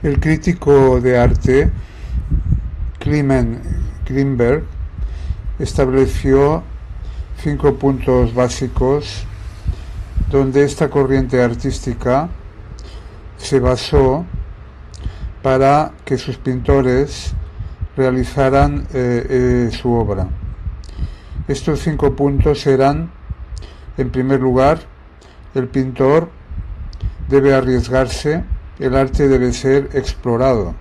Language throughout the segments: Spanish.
El crítico de arte Clement Greenberg estableció 5 puntos básicos donde esta corriente artística se basó para que sus pintores realizaran su obra. Estos 5 puntos eran: en primer lugar, el pintor debe arriesgarse, el arte debe ser explorado.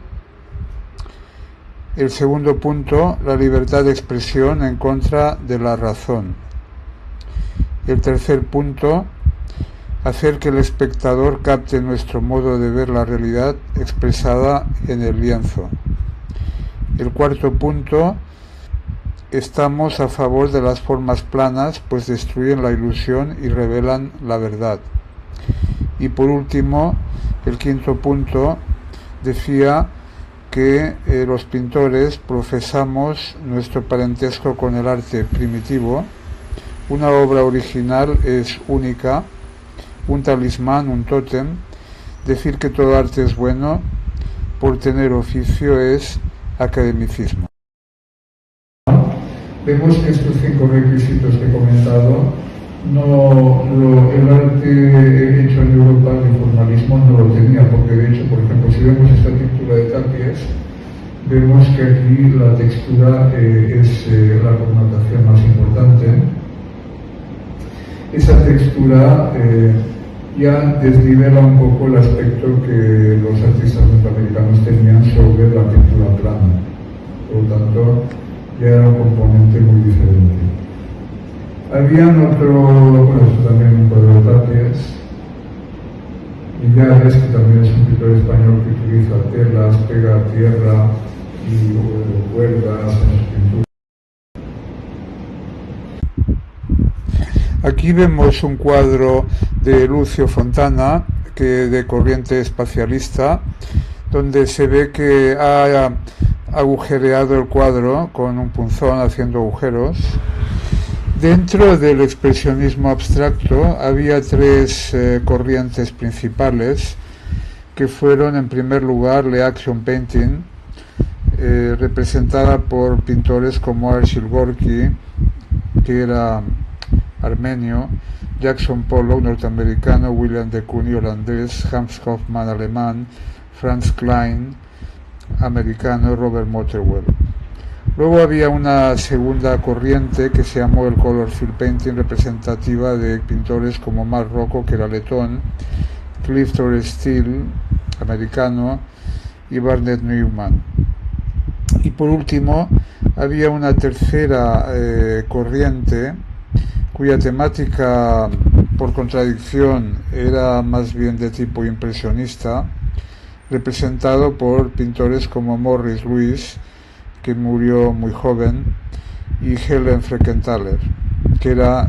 El segundo punto, la libertad de expresión en contra de la razón. El tercer punto, hacer que el espectador capte nuestro modo de ver la realidad expresada en el lienzo. El cuarto punto, estamos a favor de las formas planas, pues destruyen la ilusión y revelan la verdad. Y por último, el quinto punto, decía que los pintores profesamos nuestro parentesco con el arte primitivo. Una obra original es única, un talismán, un tótem. Decir que todo arte es bueno por tener oficio es academicismo. Vemos que estos 5 requisitos que he comentado, el arte hecho en Europa, el formalismo, no lo tenía, porque de hecho, por ejemplo, si vemos esta pintura de Tapies, vemos que aquí la textura es la connotación más importante. Esa textura ya desnivela un poco el aspecto que los artistas norteamericanos tenían sobre la pintura plana. Por lo tanto, ya era un componente muy diferente. Habían esto también un cuadro de Tapies, y ya ves que también es un pintor español que utiliza telas, pega tierra y cuerdas en sus pinturas. Aquí vemos un cuadro de Lucio Fontana, de corriente espacialista, donde se ve que ha agujereado el cuadro con un punzón haciendo agujeros. Dentro del expresionismo abstracto había 3 corrientes principales, que fueron, en primer lugar, la action painting, representada por pintores como Archil Gorky, que era armenio, Jackson Pollock, norteamericano, William de Kooning, holandés, Hans Hofmann, alemán, Franz Klein, americano, Robert Motherwell. Luego había una segunda corriente que se llamó el color field painting, representativa de pintores como Mark Rocco, que era letón, Clifford Steele, americano, y Barnett Newman. Y por último, había una tercera corriente cuya temática, por contradicción, era más bien de tipo impresionista, representado por pintores como Morris Louis, que murió muy joven, y Helen Frankenthaler, que era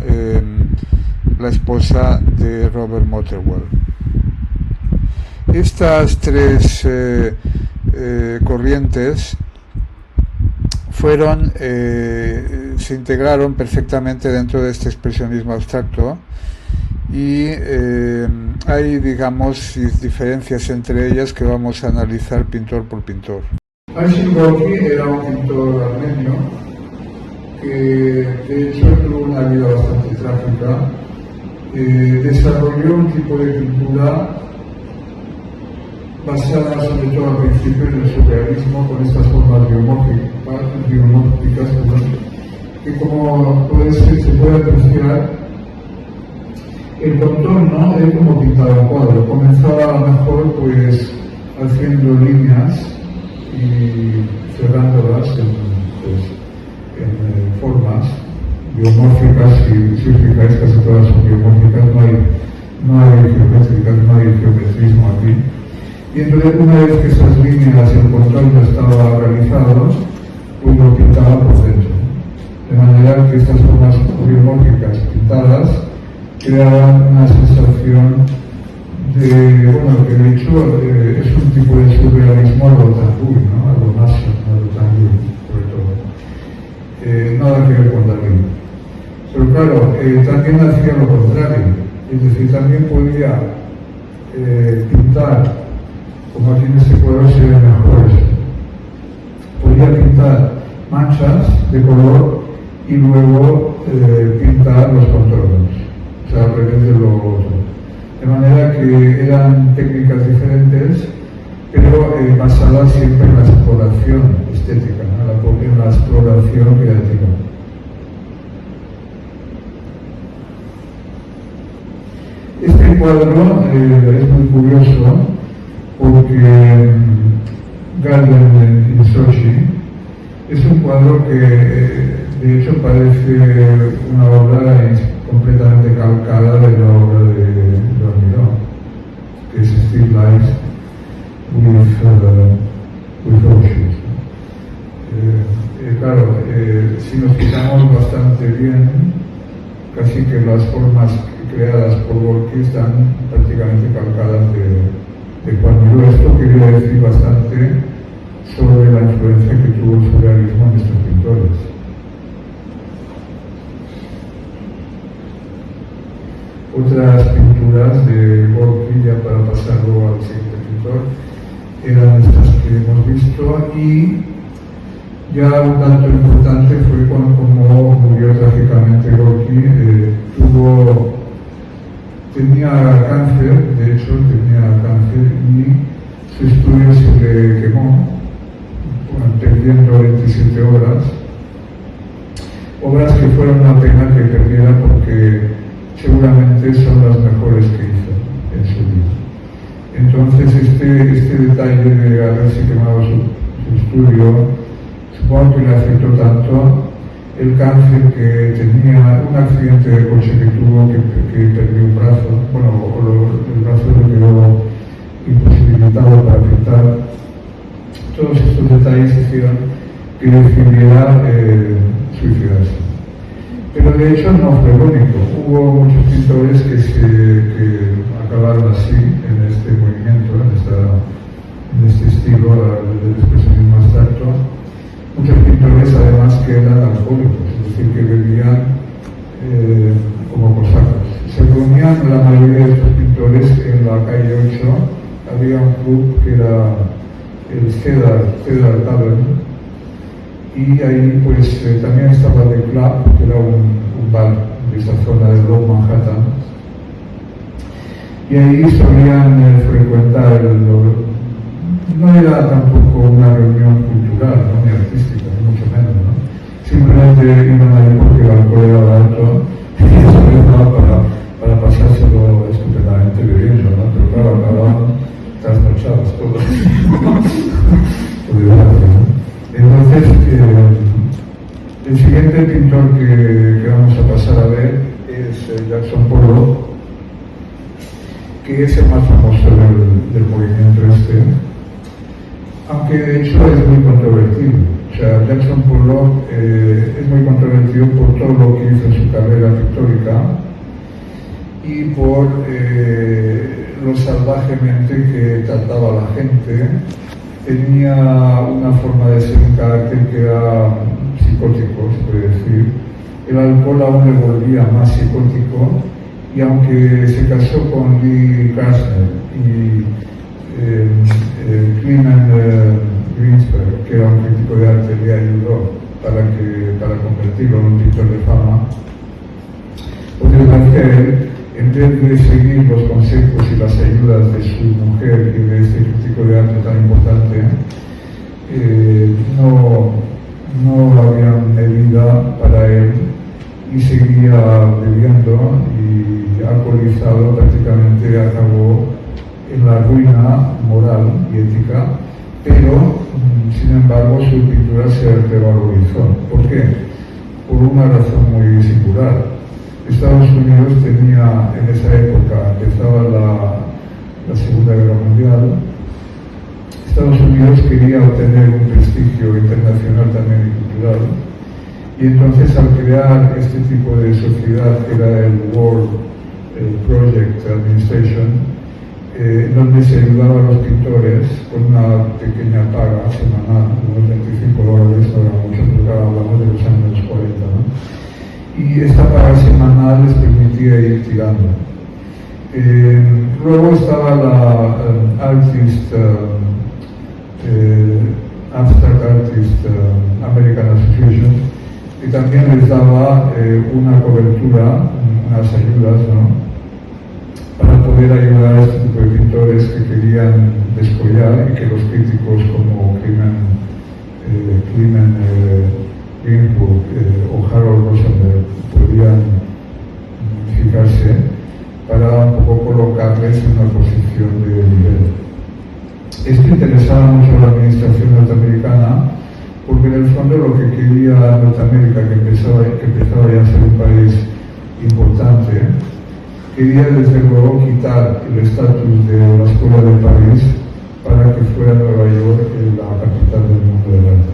la esposa de Robert Motherwell. Estas 3 corrientes se integraron perfectamente dentro de este expresionismo abstracto, y hay, digamos, diferencias entre ellas que vamos a analizar pintor por pintor. Archil Gorky era un pintor armenio que de hecho tuvo una vida bastante trágica. Desarrolló un tipo de pintura basada sobre todo al principio en el surrealismo, con estas formas geomórficas, que como se puede apreciar, el contorno es como pintaba un cuadro. Comenzaba mejor pues haciendo líneas y cerrándolas en formas geomórficas, y si os fijáis casi todas son geomórficas, no hay geométricas, no hay geometrismo aquí. Y entonces, una vez que esas líneas y el contorno estaban realizados, pues lo pintaba por dentro. De manera que estas formas geomórficas pintadas creaban una sensación de, que de hecho es un tipo de surrealismo algo Tanguy, ¿no? Algo más, algo Tanguy, sobre todo. Nada que ver con Dalí. Pero claro, también hacía lo contrario, es decir, también podía pintar como aquí en este cuadro se ve mejor eso. Podía pintar manchas de color y luego pintar los contornos, o sea, al revés de lo otro. De manera que eran técnicas diferentes, pero basadas siempre en la exploración estética, ¿no? En la exploración creativa. Este cuadro es muy curioso porque Garden in Sochi es un cuadro que de hecho parece una obra completamente calcada de la obra de Miró, que es Still Life with Oceans. Claro, si nos fijamos bastante bien, casi que las formas creadas por Gorky están prácticamente calcadas de Juan Miró. Esto quería decir bastante sobre la influencia que tuvo el surrealismo en estos pintores. Otras pinturas de Gorky, ya para pasarlo al siguiente pintor, eran estas que hemos visto, y ya un dato importante fue como murió trágicamente Gorky. Tenía cáncer, de hecho tenía cáncer, y su estudio se le quemó, perdiendo 27 obras que fueron una pena que perdiera porque seguramente son las mejores que hizo en su vida. Entonces este detalle de haberse quemado su estudio, supongo que le afectó tanto el cáncer que tenía, un accidente de coche que tuvo, que perdió un brazo, el brazo le quedó imposibilitado para pintar. Todos estos detalles hicieron que decidiera suicidarse. Pero de hecho no fue el único. Hubo muchos pintores que acabaron así en este movimiento, en este estilo del expresionismo abstracto. Muchos pintores además que eran alcohólicos, es decir, que bebían como cosacos. Se reunían la mayoría de estos pintores en la calle 8. Había un club que era el Cedar Tavern, y ahí pues también estaba The Club, que era un bar de esa zona de Lower Manhattan, y ahí solían frecuentar no era tampoco una reunión cultural, ¿no? Ni artística, ni mucho menos, ¿no? Simplemente iban ahí porque el alcohol era barato y eso les daba para pasárselo estupendamente bebiendo, ¿no? Pero claro, acababan trasnochados todos. Por desgracia, ¿no? Entonces, el siguiente pintor que vamos a pasar a ver es Jackson Pollock, que es el más famoso del movimiento este, aunque de hecho es muy controvertido. O sea, Jackson Pollock es muy controvertido por todo lo que hizo en su carrera pictórica y por lo salvajemente que trataba a la gente. Tenía una forma de ser, un carácter que era psicótico, se puede decir. El alcohol aún le volvía más psicótico, y aunque se casó con Lee Krasner y Clement Greenberg, que era un crítico de arte, le ayudó para convertirlo en un pintor de fama, por desgracia él, en vez de seguir los consejos y las ayudas de su mujer y de este crítico de arte tan importante, no había medida para él y seguía bebiendo, y alcoholizado prácticamente acabó en la ruina moral y ética, pero sin embargo su pintura se revalorizó. ¿Por qué? Por una razón muy singular. Estados Unidos tenía, en esa época, empezaba la Segunda Guerra Mundial. Estados Unidos quería obtener un prestigio internacional también y cultural, y entonces al crear este tipo de sociedad que era el World Project Administration, donde se ayudaba a los pintores con una pequeña paga semanal, unos $25, no era mucho, pero hablamos de los años 40, ¿no? Y esta paga semanal les permitía ir tirando. Luego estaba la Abstract Artist American Association, que también les daba una cobertura, unas ayudas, ¿no?, para poder ayudar a este tipo de pintores que querían descollar y que los críticos como Clement Greenwood o Harold Rosenberg podían fijarse para un poco colocarles en una posición de nivel. Esto interesaba mucho a la administración norteamericana porque en el fondo lo que quería Norteamérica, que empezaba ya a ser un país importante, quería desde luego quitar el estatus de la Escuela de París para que fuera Nueva York la capital del mundo del arte.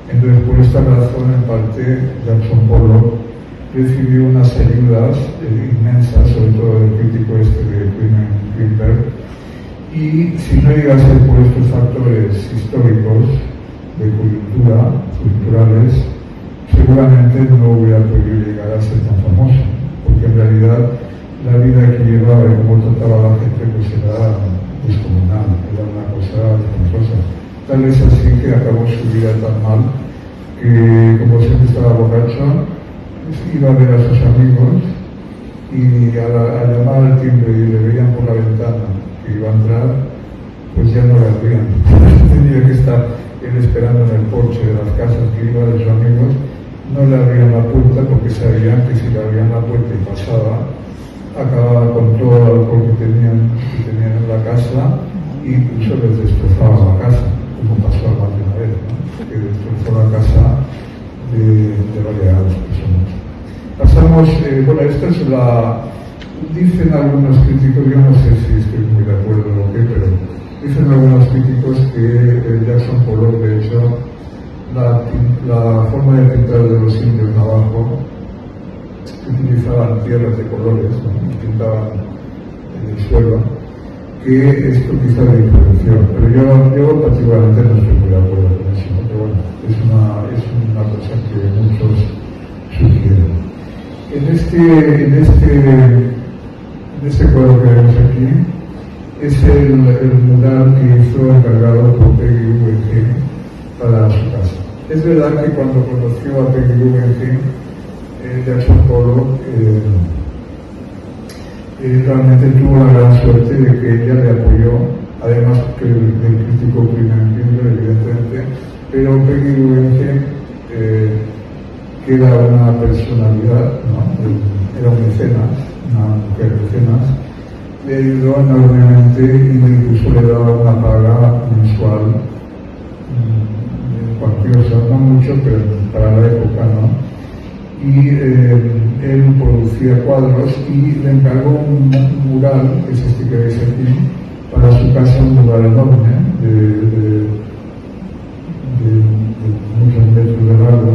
Entonces, por esta razón, en parte, Jackson Pollock recibió unas ayudas inmensas, sobre todo del crítico de Greenberg, y si no llega a ser por estos factores históricos de coyuntura, culturales, seguramente no hubiera podido llegar a ser tan famoso, porque en realidad la vida que llevaba y cómo trataba a la gente pues era descomunal, era una cosa espantosa. Tal es así que acabó su vida tan mal que, como siempre estaba borracho, iba a ver a sus amigos y al llamar al timbre y le veían por la ventana que iba a entrar, pues ya no le abrían. Tenía que estar él esperando en el porche de las casas que iba de sus amigos, no le abrían la puerta porque sabían que si le abrían la puerta y pasaba, acababa con todo el alcohol que tenían en la casa y incluso les destrozaba la casa, como pasó más de una vez, ¿no?, que destrozó la casa de varias personas. Pasamos, bueno, esta es dicen algunos críticos, yo no sé si estoy muy de acuerdo o qué, pero dicen algunos críticos que Jackson Pollock, de hecho, la forma de pintar de los indios navajo, utilizaban tierras de colores, ¿no?, y pintaban en el suelo, que esto quizá de influenció, pero yo particularmente no estoy muy de acuerdo con eso, ¿no? Pero bueno, es una cosa que muchos sugieren. En este cuadro que vemos aquí es el mural que hizo encargado por Peggy Guggenheim para su casa. Es verdad que cuando conoció a Peggy Guggenheim, Jackson Pollock realmente tuvo la gran suerte de que ella le apoyó, además que el crítico Clement Greenberg, evidentemente, pero Peggy Guggenheim, que era una personalidad, ¿no?, era un mecenas, una mujer mecenas, le ayudó enormemente y incluso le daba una paga mensual cuantiosa, no mucho, pero para la época, ¿no? Y él producía cuadros y le encargó un mural, que es este que veis aquí, para su casa, un mural enorme de muchos metros de largo,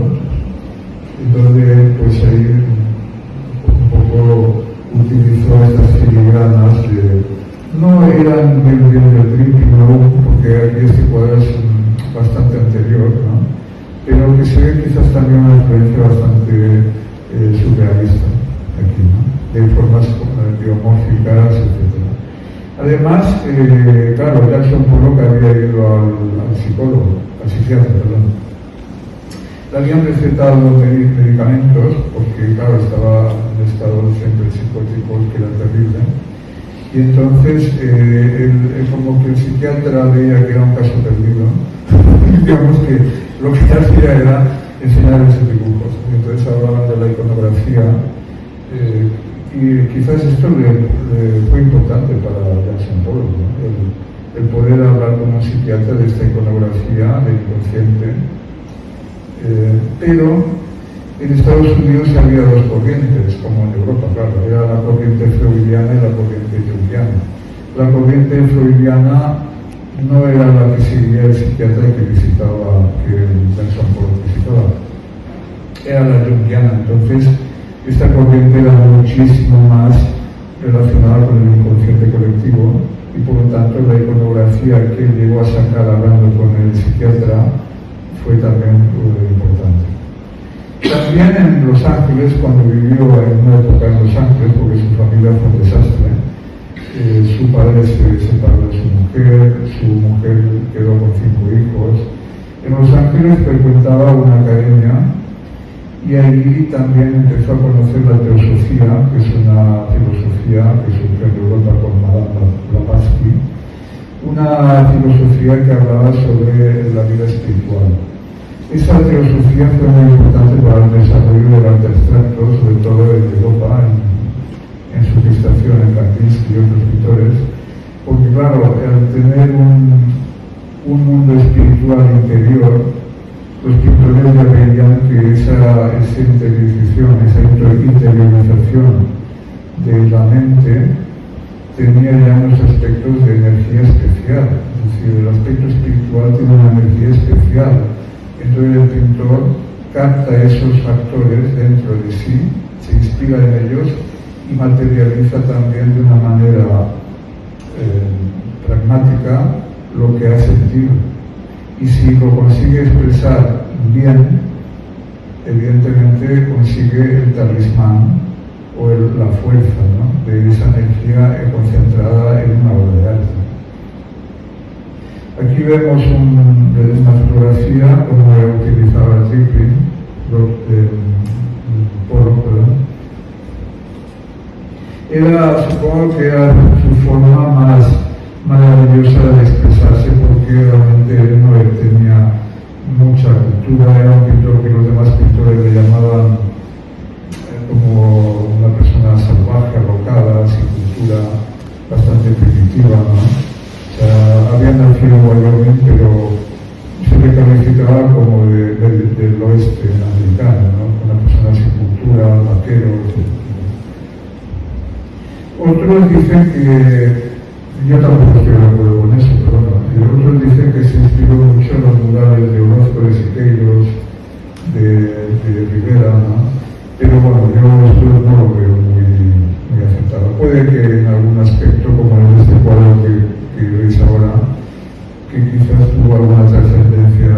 donde pues ahí un poco utilizó estas filigranas no eran bien del Trinity, porque aquí este cuadro es bastante anterior, ¿no?, pero que se ve quizás también una influencia bastante surrealista aquí, ¿no?, de formas biomórficas, etc. Además, claro, Jackson Pollock había ido al psiquiatra, le habían recetado medicamentos, porque claro, estaba en estado siempre psicótico, que era terrible, y entonces como que el psiquiatra veía que era un caso perdido, digamos que lo que hacía era enseñar esos dibujos, y entonces hablaban de la iconografía, y quizás esto le fue importante para Jackson Pollock, ¿no?, el poder hablar con un psiquiatra de esta iconografía del inconsciente. Pero en Estados Unidos había dos corrientes, como en Europa, claro, era la corriente freudiana y la corriente jungiana. La corriente freudiana no era la que seguía el psiquiatra que Jackson Pollock visitaba, era la jungiana. Entonces, esta corriente era muchísimo más relacionada con el inconsciente colectivo y por lo tanto la iconografía que él llegó a sacar hablando con el psiquiatra fue también importante. También en Los Ángeles, cuando vivió en una época en Los Ángeles, porque su familia fue un desastre, Su padre se separó de su mujer quedó con 5 hijos. En Los Ángeles frecuentaba una academia y allí también empezó a conocer la teosofía, que es una filosofía que surgió en Europa con Madame Blavatsky, una filosofía que hablaba sobre la vida espiritual. Esa teosofía fue muy importante para el desarrollo del arte abstracto, sobre todo en Europa, en su gestación en Kandinsky y otros pintores, porque claro, al tener un mundo espiritual interior, los pintores ya veían que esa interiorización de la mente tenía ya unos aspectos de energía especial, es decir, el aspecto espiritual tiene una energía especial. Entonces el pintor capta esos factores dentro de sí, se inspira en ellos y materializa también de una manera pragmática lo que ha sentido. Y si lo consigue expresar bien, evidentemente consigue el talismán o la fuerza, ¿no?, de esa energía concentrada en una obra de arte. Aquí vemos una fotografía como utilizaba Triplin, supongo que era su forma más maravillosa de expresarse, porque realmente él no tenía mucha cultura, era un pintor que los demás pintores le llamaban como una persona salvaje, alocada, sin cultura, bastante primitiva, ¿no? O sea, había nacido en Wyoming, pero se le calificaba como del oeste americano, ¿no? Una persona sin cultura, vaquero, etc. Otros dicen que, yo tampoco estoy de acuerdo con eso, pero bueno, otros dicen que se inspiró mucho en los murales de Orozco de Siqueiros, de Rivera, ¿no? Pero bueno, yo esto no lo veo muy aceptado. Puede que en algún aspecto, como en este cuadro que veis ahora, que quizás tuvo alguna trascendencia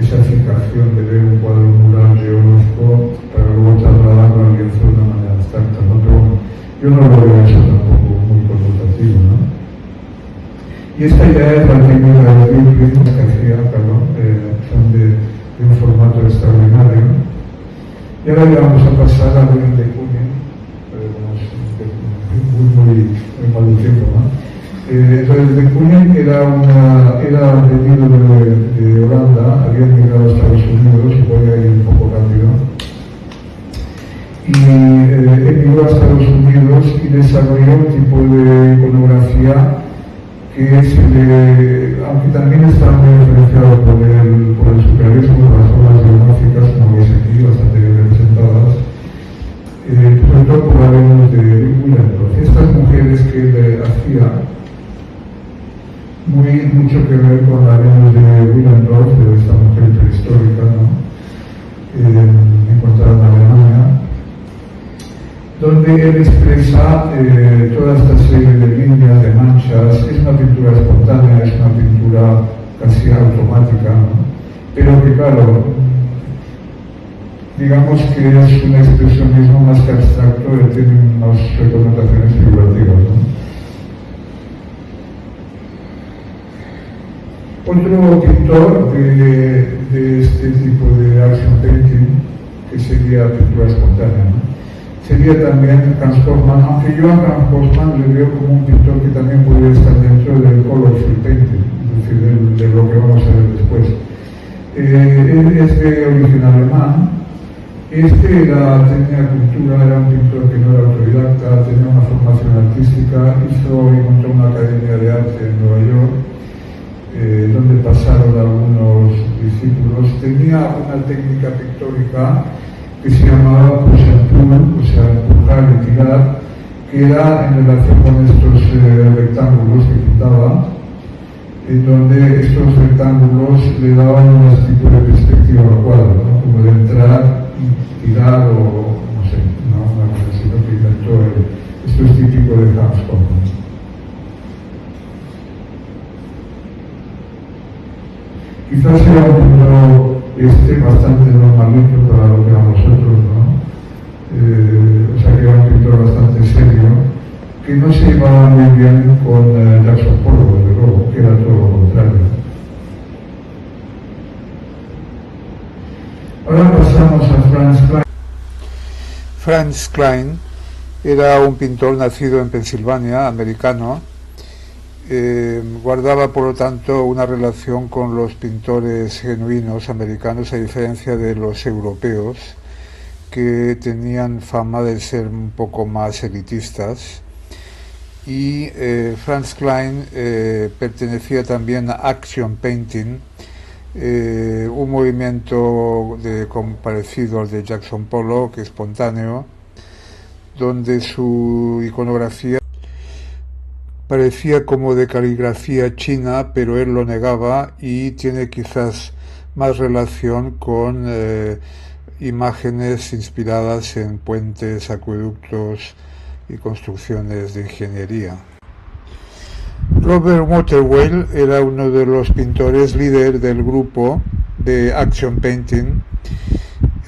esa fijación de ver un cuadro mural de Orozco para luego trasladarlo al lienzo de una manera abstracta, ¿no? Pero bueno, yo no lo veo eso tampoco muy conmutativo, ¿no? Y esta idea es la técnica de Triplin que hacía, claro, son de un formato extraordinario. Y ahora ya vamos a pasar a William de Kooning, muy mal de tiempo, ¿no? Entonces, de Kooning era venido de Holanda, había emigrado a Estados Unidos, y voy a ir un poco rápido. Y emigró a Estados Unidos y desarrolló un tipo de iconografía que aunque también está muy influenciado por el surrealismo, las obras geográficas, como veis aquí, bastante bien representadas, sobre todo por la Venus de William Roth. Estas mujeres que él hacía, mucho que ver con la Venus de William Roth, de esta mujer prehistórica, ¿no? Encontrada en Alemania, donde él expresa toda esta serie de líneas, de manchas. Es una pintura espontánea, es una pintura casi automática, ¿no? Pero que claro, digamos que es un expresionismo más que abstracto, tiene unas connotaciones figurativas, ¿no? Otro pintor de este tipo de action painting, que sería pintura espontánea, ¿no?, sería también Hans Hofmann, aunque yo a Hans Hofmann le veo como un pintor que también puede estar dentro del colorful painting, es decir, de lo que vamos a ver después. Él es de origen alemán. Tenía cultura, era un pintor que no era autodidacta, tenía una formación artística, encontró una academia de arte en Nueva York, donde pasaron algunos discípulos. Tenía una técnica pictórica que se llamaba push and pull, o sea, empujar y tirar, que era en relación con estos rectángulos que pintaba, en donde estos rectángulos le daban un tipo de perspectiva al cuadro, ¿no?, como de entrar y tirar, o no sé, ¿no?, una cosa así, lo que inventó él. Esto es típico de Hans Hofmann. Quizás sea un pintor bastante normalito para lo que a nosotros, ¿no? O sea, que era un pintor bastante serio, que no se llevaba muy bien con Jackson Pollock, desde luego, que era todo lo contrario. Ahora pasamos a Franz Klein. Franz Klein era un pintor nacido en Pensilvania, americano. Guardaba por lo tanto una relación con los pintores genuinos americanos, a diferencia de los europeos, que tenían fama de ser un poco más elitistas. Y Franz Klein pertenecía también a Action Painting, un movimiento parecido al de Jackson Pollock, espontáneo, donde su iconografía parecía como de caligrafía china, pero él lo negaba, y tiene quizás más relación con imágenes inspiradas en puentes, acueductos y construcciones de ingeniería. Robert Waterwell era uno de los pintores líder del grupo de Action Painting.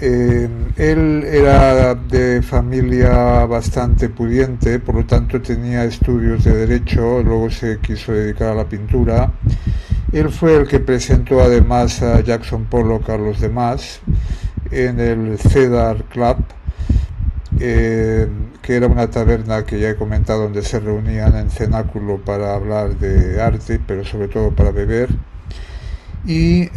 Él era de familia bastante pudiente, por lo tanto tenía estudios de derecho, luego se quiso dedicar a la pintura. Él fue el que presentó además a Jackson Pollock a los demás en el Cedar Club, que era una taberna que ya he comentado, donde se reunían en cenáculo para hablar de arte, pero sobre todo para beber. Y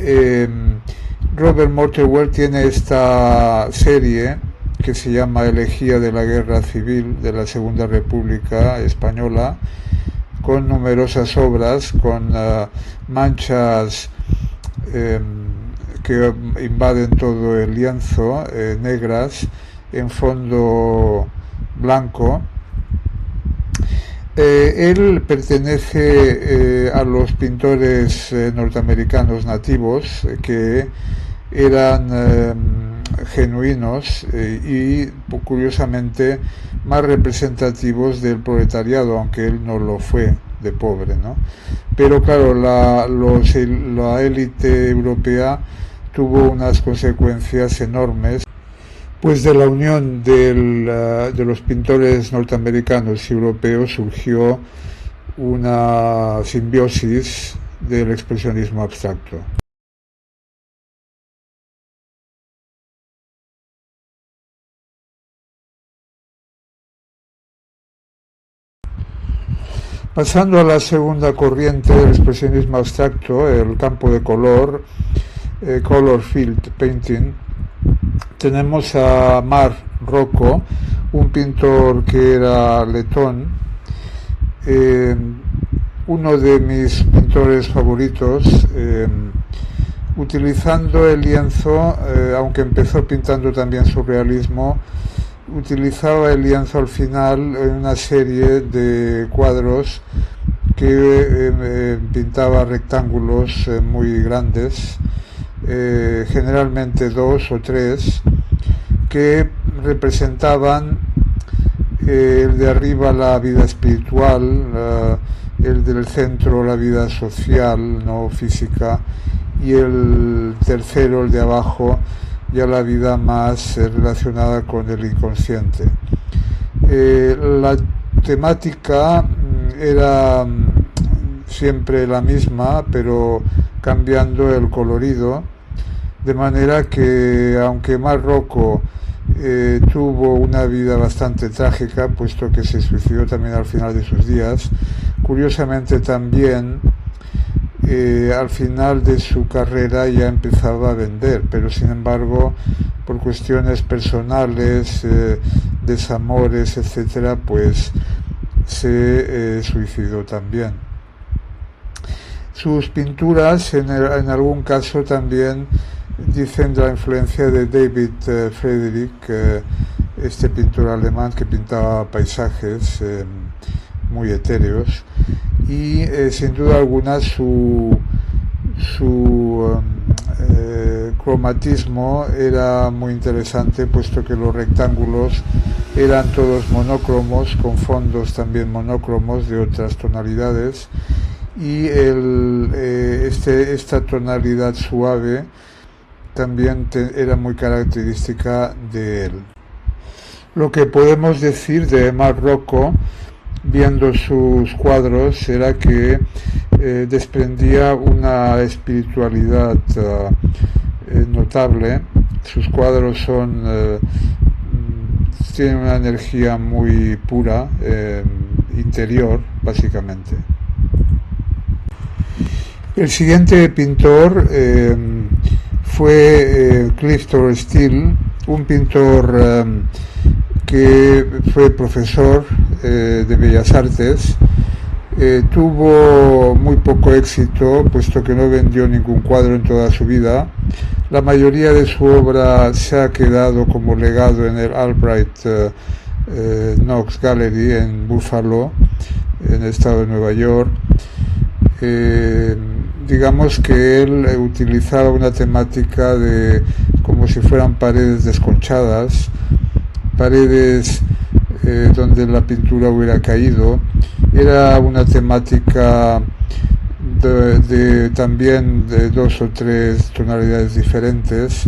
Robert Waterwell tiene esta serie que se llama Elegía de la Guerra Civil de la Segunda República Española, con numerosas obras, con manchas que invaden todo el lienzo, negras, en fondo blanco. Él pertenece a los pintores norteamericanos nativos, que eran genuinos y curiosamente más representativos del proletariado, aunque él no lo fue, de pobre, ¿no? Pero claro, la élite europea tuvo unas consecuencias enormes, pues de la unión de los pintores norteamericanos y europeos surgió una simbiosis del expresionismo abstracto. Pasando a la segunda corriente del expresionismo abstracto, el campo de color, color field painting, tenemos a Marc Rocco, un pintor que era letón, uno de mis pintores favoritos, utilizando el lienzo, aunque empezó pintando también surrealismo, utilizaba el lienzo al final en una serie de cuadros que pintaba rectángulos muy grandes, generalmente 2 o 3, que representaban el de arriba la vida espiritual, el del centro la vida social, no física, y el tercero, el de abajo, ya la vida más relacionada con el inconsciente. La temática era siempre la misma, pero cambiando el colorido, de manera que aunque Marc Rocco tuvo una vida bastante trágica, puesto que se suicidó también al final de sus días, curiosamente también al final de su carrera ya empezaba a vender, pero sin embargo, por cuestiones personales, desamores, etcétera, pues se suicidó también. Sus pinturas en algún caso también dicen de la influencia de David Friedrich, este pintor alemán que pintaba paisajes muy etéreos, y sin duda alguna su cromatismo era muy interesante, puesto que los rectángulos eran todos monócromos, con fondos también monócromos de otras tonalidades, y esta tonalidad suave también era muy característica de él. Lo que podemos decir de Marc Rocco viendo sus cuadros era que desprendía una espiritualidad notable. Sus cuadros tienen una energía muy pura, interior, básicamente. El siguiente pintor fue Clifton Steele, un pintor que fue profesor de Bellas Artes. Tuvo muy poco éxito, puesto que no vendió ningún cuadro en toda su vida. La mayoría de su obra se ha quedado como legado en el Albright Knox Gallery en Buffalo, en el estado de Nueva York. Digamos que él utilizaba una temática de como si fueran paredes desconchadas, paredes donde la pintura hubiera caído. Era una temática también de 2 o 3 tonalidades diferentes,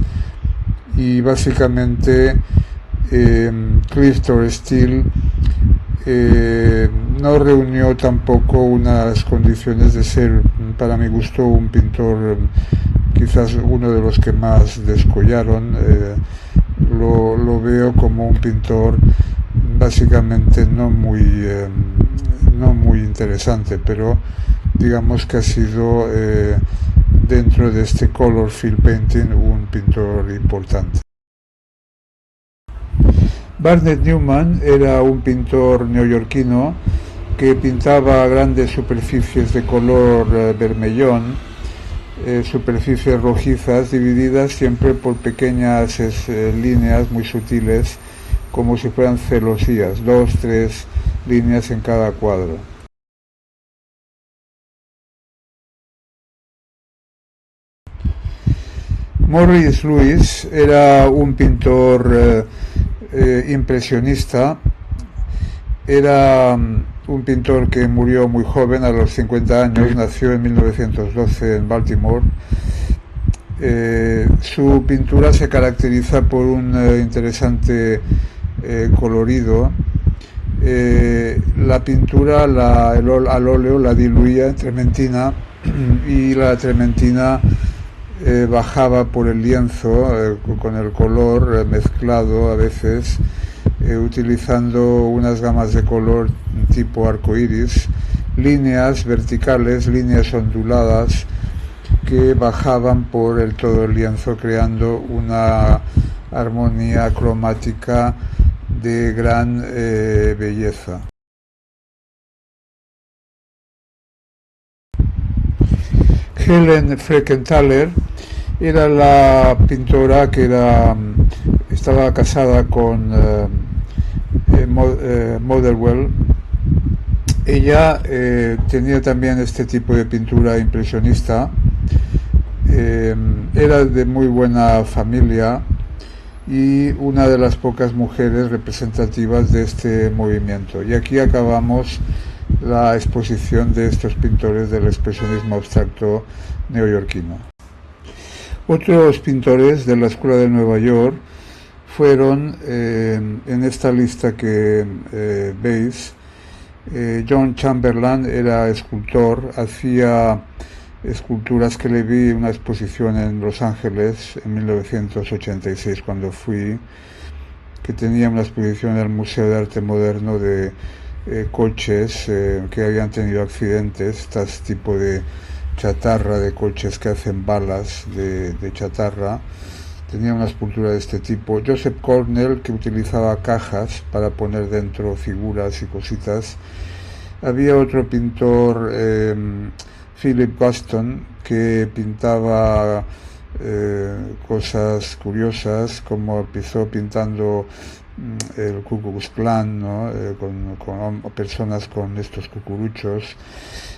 y básicamente Clifton Steele no reunió tampoco unas condiciones de ser, para mi gusto, un pintor quizás uno de los que más descollaron. Lo veo como un pintor básicamente no muy interesante, pero digamos que ha sido dentro de este color field painting un pintor importante. Barnett Newman era un pintor neoyorquino que pintaba grandes superficies de color vermellón, superficies rojizas divididas siempre por pequeñas líneas muy sutiles, como si fueran celosías, 2, 3 líneas en cada cuadro. Morris Louis era un pintor impresionista. Era un pintor que murió muy joven, a los 50 años, nació en 1912 en Baltimore. Su pintura se caracteriza por un interesante colorido. La pintura al óleo la diluía en trementina y la trementina bajaba por el lienzo con el color mezclado a veces, utilizando unas gamas de color tipo arcoíris, líneas verticales, líneas onduladas que bajaban por todo el lienzo, creando una armonía cromática de gran belleza. Helen Frankenthaler era la pintora que estaba casada con Motherwell. Ella tenía también este tipo de pintura impresionista. Era de muy buena familia y una de las pocas mujeres representativas de este movimiento. Y aquí acabamos la exposición de estos pintores del expresionismo abstracto neoyorquino. Otros pintores de la Escuela de Nueva York fueron, en esta lista que veis, John Chamberlain era escultor, hacía esculturas que le vi en una exposición en Los Ángeles en 1986 cuando fui, que tenía una exposición en el Museo de Arte Moderno de coches que habían tenido accidentes, este tipo de chatarra, de coches que hacen balas de chatarra. Tenía una escultura de este tipo. Joseph Cornell, que utilizaba cajas para poner dentro figuras y cositas. Había otro pintor, Philip Guston, que pintaba cosas curiosas, como empezó pintando el Ku Klux Klan, ¿no? con personas con estos cucuruchos.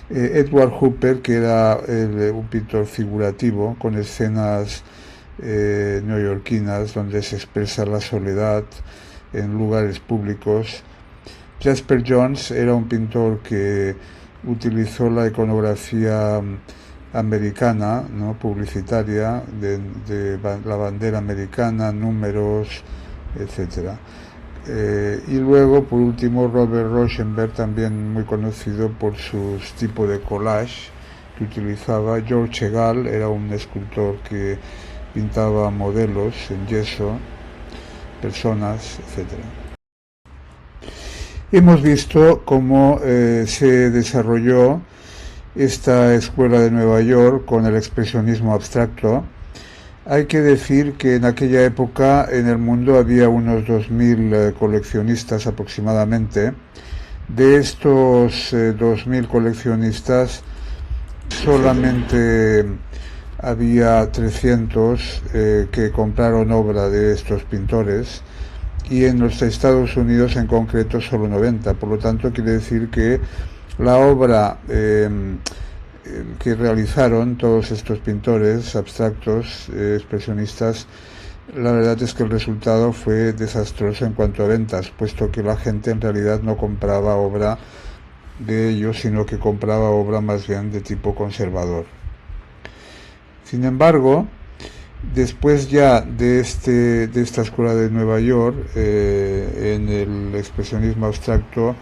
Edward Hooper, que era un pintor figurativo, con escenas neoyorquinas donde se expresa la soledad en lugares públicos. Jasper Johns era un pintor que utilizó la iconografía americana, ¿no? publicitaria, de la bandera americana, números, etcétera. Y luego, por último, Robert Rauschenberg, también muy conocido por sus tipos de collage que utilizaba. George Chagall era un escultor que pintaba modelos en yeso, personas, etc. Hemos visto cómo se desarrolló esta escuela de Nueva York con el expresionismo abstracto. Hay que decir que en aquella época en el mundo había unos 2000 coleccionistas aproximadamente. De estos 2000 coleccionistas, solamente había 300 que compraron obra de estos pintores, y en los Estados Unidos en concreto solo 90. Por lo tanto, quiere decir que la obra que realizaron todos estos pintores abstractos, expresionistas, la verdad es que el resultado fue desastroso en cuanto a ventas, puesto que la gente en realidad no compraba obra de ellos, sino que compraba obra más bien de tipo conservador. Sin embargo, después ya de esta escuela de Nueva York, en el expresionismo abstracto,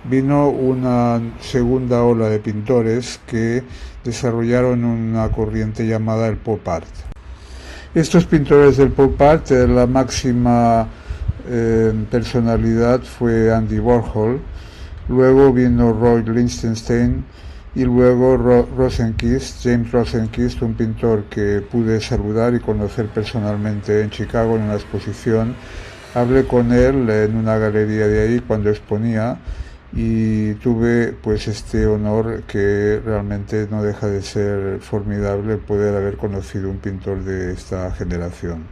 vino una segunda ola de pintores que desarrollaron una corriente llamada el pop art. Estos pintores del pop art, la máxima personalidad fue Andy Warhol, luego vino Roy Lichtenstein, y luego James Rosenquist, un pintor que pude saludar y conocer personalmente en Chicago en una exposición. Hablé con él en una galería de ahí cuando exponía, y tuve pues este honor, que realmente no deja de ser formidable poder haber conocido un pintor de esta generación.